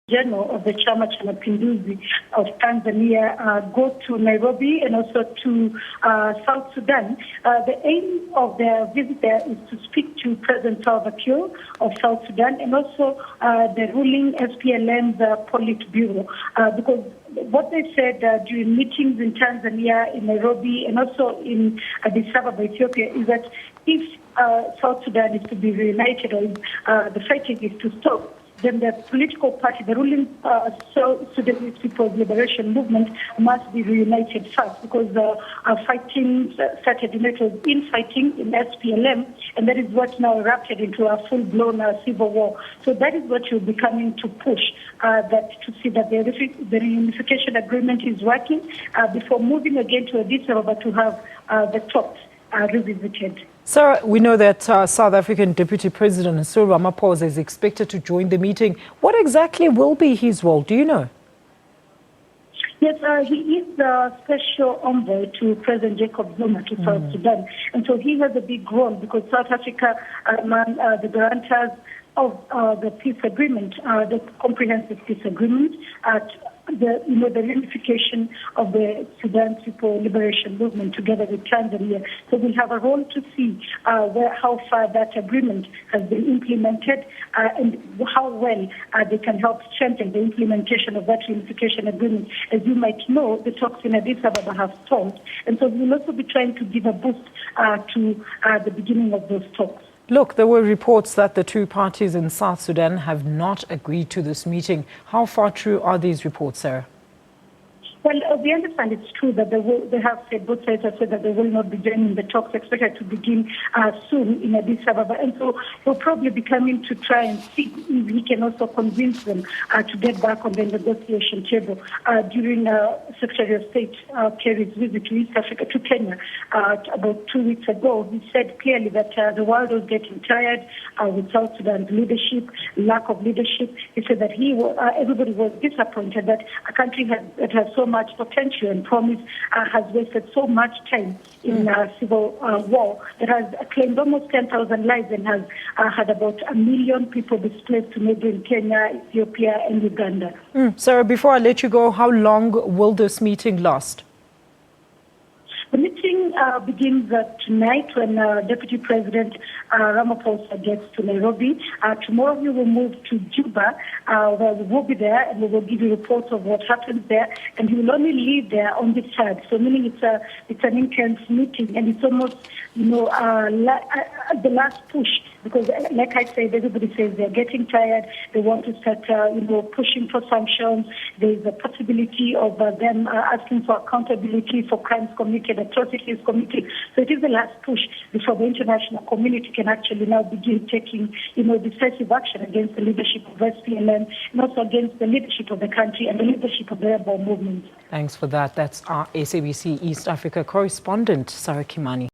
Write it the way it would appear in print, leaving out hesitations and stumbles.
General of the Chama cha Mapinduzi of Tanzania go to Nairobi and also to South Sudan. The aim of their visit there is to speak to President Salva Kiir of South Sudan and also the ruling SPLM's Politburo, because what they said during meetings in Tanzania, in Nairobi, and also in Addis Ababa, Ethiopia, is that if South Sudan is to be reunited or the fighting is to stop, then the political party, the ruling Sudanese People's Liberation Movement, must be reunited first, because fighting started in infighting in SPLM, and that is what now erupted into a full-blown civil war. So that is what you'll be coming to push, that to see that the reunification agreement is working before moving again to Addis Ababa to have the talks revisited. Sarah, we know that South African Deputy President Cyril Ramaphosa is expected to join the meeting. What exactly will be his role? Do you know? Yes, he is the special envoy to President Jacob Zuma to South Sudan. And so he has a big role because South Africa, the guarantors of the peace agreement, the comprehensive peace agreement, the reunification of the Sudan People Liberation Movement together with Tanzania. So we'll have a role to see how far that agreement has been implemented and how well they can help strengthen the implementation of that reunification agreement. As you might know, the talks in Addis Ababa have stalled, and so we'll also be trying to give a boost to the beginning of those talks. Look, there were reports that the two parties in South Sudan have not agreed to this meeting. How far true are these reports, Sarah? Well, we understand it's true that they have said, both sides have said that they will not be joining the talks expected to begin soon in Addis Ababa. And so we'll probably be coming to try and see if we can also convince them to get back on the negotiation table. During Secretary of State Kerry's visit to East Africa, to Kenya, about 2 weeks ago, he said clearly that the world was getting tired with South Sudan's leadership, lack of leadership. He said that everybody was disappointed that a country that has so much potential and promise has wasted so much time in civil war that has claimed almost 10,000 lives and has had about 1 million people displaced to neighboring Kenya, Ethiopia, and Uganda. Sarah, before I let you go, how long will this meeting last? The meeting begins tonight when Deputy President Ramaphosa gets to Nairobi. Tomorrow we will move to Juba, where we will be there and we will give you reports of what happens there. And he will only leave there on the 3rd. So meaning it's an intense meeting, and it's almost, the last push. Because, like I said, everybody says they're getting tired. They want to start, pushing for sanctions. There's a possibility of them asking for accountability for crimes committed, atrocities committed. So it is the last push before the international community can actually now begin taking, decisive action against the leadership of SPLM and also against the leadership of the country and the leadership of the rebel movement. Thanks for that. That's our SABC East Africa correspondent, Sarah Kimani.